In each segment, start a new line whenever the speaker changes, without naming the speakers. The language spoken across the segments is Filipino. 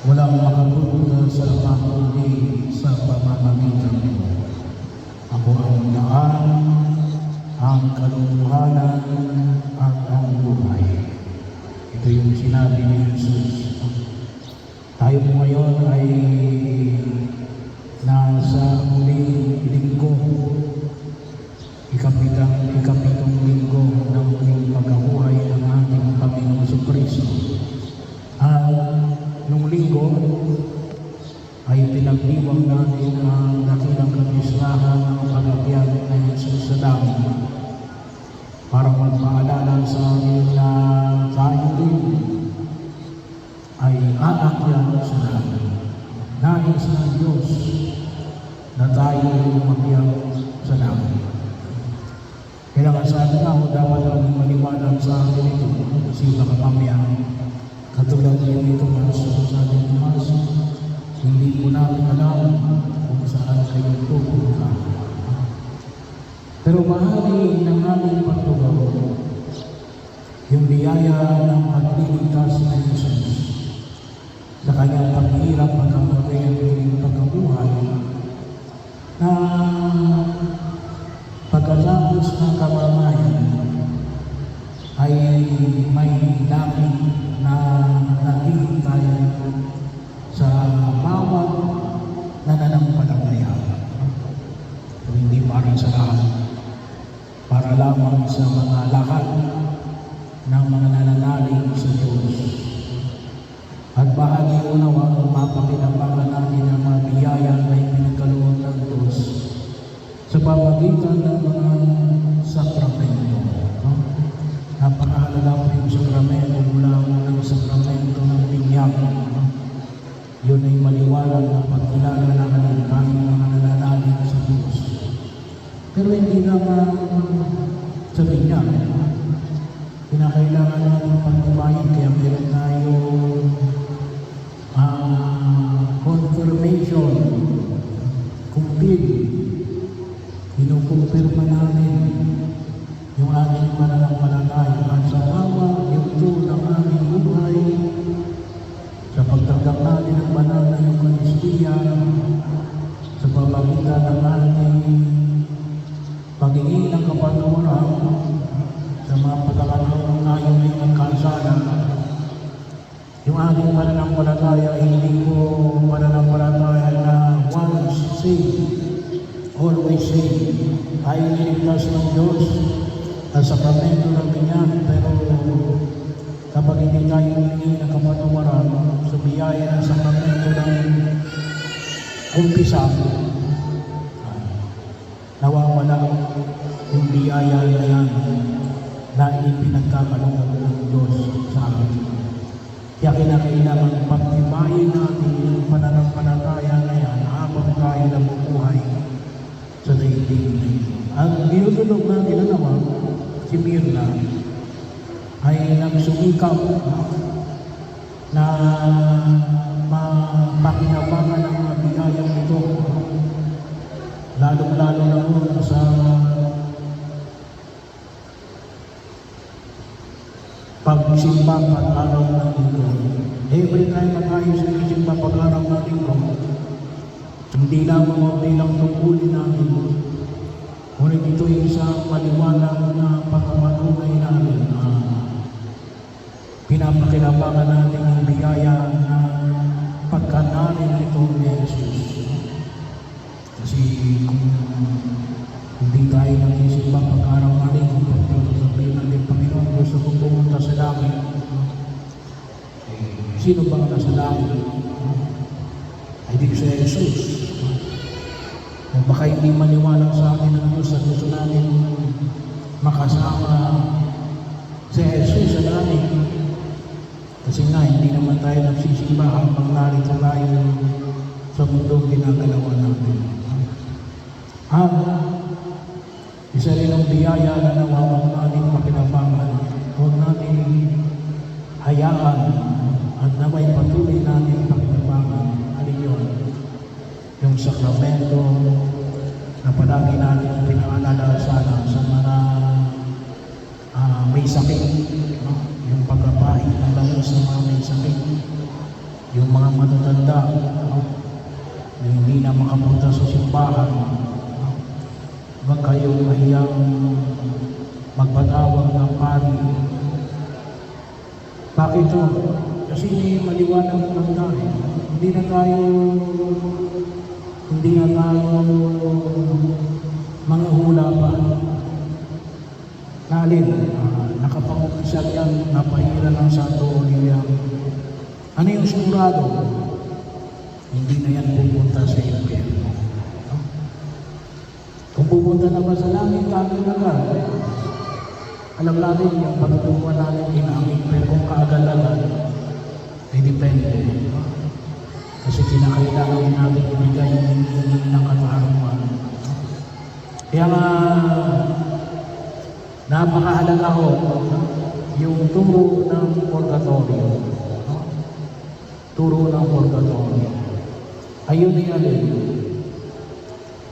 Walang makapunta sa Ama kundi sa pamamagitan mo. Ako ang daan, ang katotohanan, at ang buhay. Ito yung sinabi ni Jesus. Tayo po ngayon ay nasa muling linggo, ikapitong linggo ng muling pagkabuhay ng ating Panginoong Jesucristo. Nung linggo ay pinagdiwang natin ang dakilang kapistahan ng pag-akyat ng Jesus sa langit para magpaalala sa amin na tayo din ay aakyat sa langit. Nais ng Diyos na tayo ay umakyat sa langit. Kaya nga sabi nga ako, dapat namin maniwala sa akin ito kasi baka mamaya katulad niyo ito sa ating Tomas, hindi po namin alam kung saan kayo pupunta. Pero bahagi ng aming pagtugaw, yung biyaya ng pagliligtas ng Jesus sa kanyang paghirap, pagkamatay at pagkabuhay, na pagkatapos ng kamamayan ay may langit na naghihintay sa bawat nananampalataya. So, hindi para sa lahat, para lamang sa mga lahat ng mga nananalig sa Diyos. At bahagi unawa ang mapakinabangan natin ang mga biyaya na ipinagkaloob ng Diyos sa pamamagitan ng mga sakramento. Napakahalaga po yung sakramento mula ng sakramento ng binyag. Yun ay maliwanag na pagkilala na tayo ng mga nananalig sa Diyos. Pero hindi naman sa binyag. Kinakailangan natin pagtibayin, kaya meron tayong confirmation, kumpil. Kinukumpirma namin yung ating pananampalataya at sa bawat yugto ng aming buhay, sa pagtanggap natin ng banal na Eucharistia, sa pamamagitan ng ating pagiging ng kapatawaran, sa mga pagkakataon na tayo ay nagkasala, yung ating pananampalataya ay hindi ko pananampalataya na once saved, always saved. Tayo niligtas ng Diyos sa sakramento ng binyag, pero kapag hindi tayo humingi ng kapatawaran sa biyaya ng sakramento ng umpisa, nawawala yung biyaya na yan na ipinagkakaloob ng Diyos sa atin. Kaya kinakailangan pagtibayin natin yung pananampalataya na yan habang tayo nabubuhay sa daigdig na ito. Ang dinudulog natin na naman, si Mirna, ay nagsumikap na mapakinabangan ang mga biyayang ito, lalong-lalo na sa pagsimba pag-araw ng linggo. Every time na tayo sinisimba pag-araw ng linggo, hindi lamang o bilang tungkulin natin, ngunit ito ay isang maliwanag na pagkamatunay natin na pinapakinabangan natin yung biyaya na pagkanarin ito ni Jesus. Kasi kung hindi tayo nagsisimba pag-araw ng linggo, pagsasabihin natin, Panginoon, gusto kong pumunta sa langit. Sino bang nasa langit? Ay di si Jesus. O baka hindi maniwala sa akin ng Diyos at gusto namin makasama si Jesus sa langit. Kasi nga, hindi naman tayo nagsisimba habang narito tayo sa mundong ginagalawan natin. Isa rin ang biyaya na nawawag natin pakinabangan. Huwag natin hayaan at naway patuloy natin pakinabangan. Alin yun? Yung sakramento na palagi natin pinaalala sana sa mga may sakit, no? Yung pagkapain ng lamang sa mga may sakit. yung mga matatanda, yung hindi na makapunta sa simbahan, huwag kayong mahiyang magpatawag ng pari. Bakit ito? Kasi maliwanag naman tayo. Hindi na tayo manghula pa. Nalin, nakapang-umpisa yan, napahira ng Santo Olivia. Ano yung sigurado? Hindi na yan pupunta sa impyerno. No? Kung pupunta na ba sa langit, kagad agad. Alam natin yung patutungan natin ginamit, pero kung kaagad-agad, ay depende. Kasi kinakailangan natin ibigay yung hinihingi ng katarungan. Kaya nga, napakahalaga ko yung turo ng purgatorio. Turo ng purgatorio. Ayun ay alin.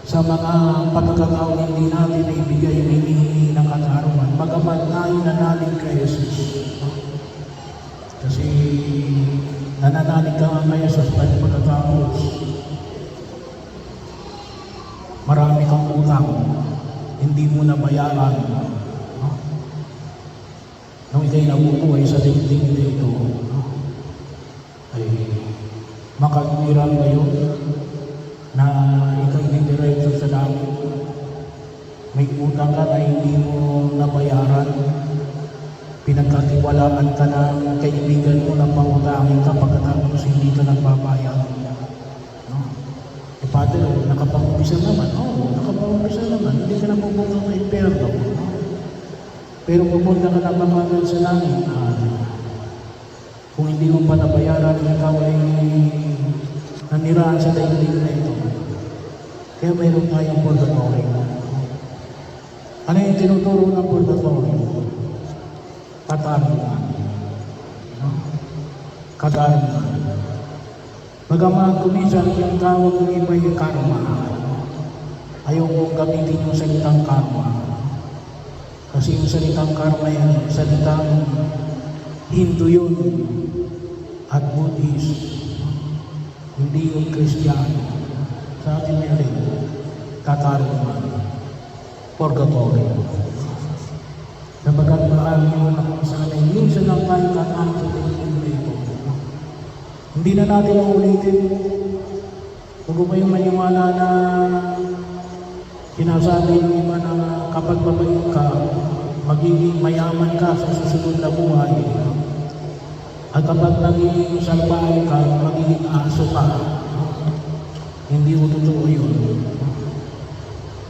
Sa mga pagkakataon hindi natin na ibigay yung hinihingi ng katarungan, bagamat natin kay Jesus. Kasi nananalig ka nga kay Jesus pagkatapos. Marami kang utang, hindi mo na bayaran. Nung ikay nabubuhay sa daigdig na ito, ay makagwiran ngayon na ikay didiretso sa langit. May utang ka na hindi mo nabayaran. Pinagkatiwalaan ka ng kaibigan mo na pangutangin ka pagkatapos hindi ka nagbabayad. No? E Padre, nakapang-umpisa naman. Nakapang-umpisa naman. Hindi ka na pupunta sa impyerno. No? Pero pupunta ka na ba sa langit? Kung hindi mo pa nabayaran, ikaw ay naniraan sa daigdig na ito. Kaya mayroon tayong purgatorio. Ano yung tinuturo ng purgatorio? Katarungan. Katarungan. Bagaman kuminsan yung tawag ng iba yung karma. Ayaw kong gamitin yung salitang karma. Kasi yung salitang karma yan, salitang Hindu yun at Buddhist. Hindi yung Kristiyano. Sa atin may rin, katarungan. Purgatorio. Nabagat marami yun ako sa atin. Minsan lang tayo kataan sa ito. Hindi na natin uulitin. Huwag ko kayong maniwala na sinasabi ng iba na kapag mabait ka, magiging mayaman ka sa susunod na buhay. At kapag naging salbahe ka, magiging aso ka. Hindi mo totoo yun.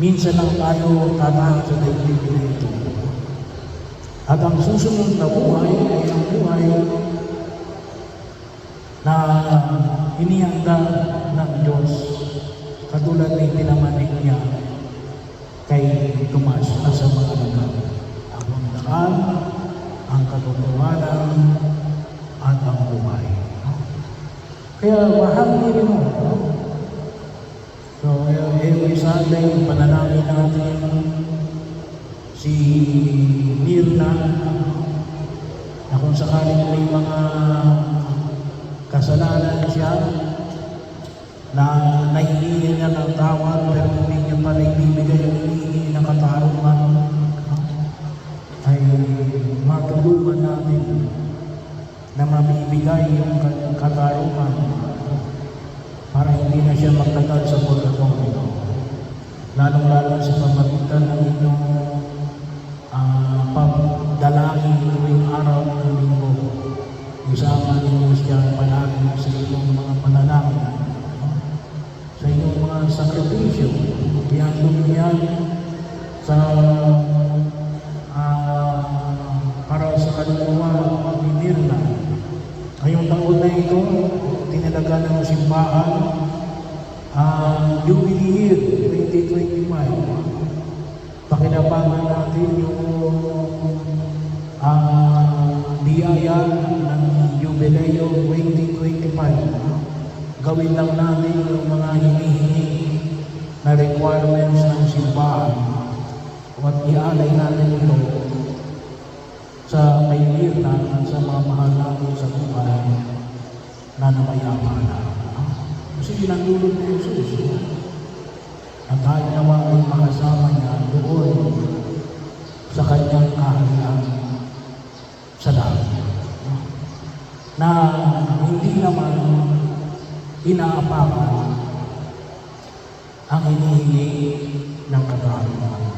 Minsan lang tayo tataan sa daigdig na ito. At ang susunod na buhay ay ang buhay na inihanda ng Diyos katulad ng pinamanig niya kay Tomas na sa mga lagang. Ang dakal, ang katotohanan, at ang buhay. Kaya mahal din mo. So, every Sunday, panalangin natin si Mirna na kung sakaling may mga kasalanan siya na nahihingi niya ng tawad pero hindi niya pa naibibigay yung hinihingi ng katarungan, ay matulungan natin na mabibigay yung katarungan para hindi na siya magtagal sa purgatorio. Lalong-lalo sa pamagitan ng inyong pagdalangin tuwing araw ng linggo. Isama ninyo siya palagi sa inyong mga panalangin, sa inyong mga sakripisyo. Iandong yan sa para sa kaluluwa ni Mirna. Ngayong taon na ito, tinalaga ng simbahan Jubilee Year 2025. Pakinabangan natin yung biyaya ng Jubileo 2025. Gawin lang natin yung mga hinihingi na requirements ng simbahan at ialay natin ito sa kay Mirna at sa mga mahal natin sa buhay na namayapa na. Kasi pinagdulog ni Jesus. At tayo naman ay makasama niya doon sa kanyang kaharian sa langit. Na hindi naman inaapakan ang hinihingi ng kagawa.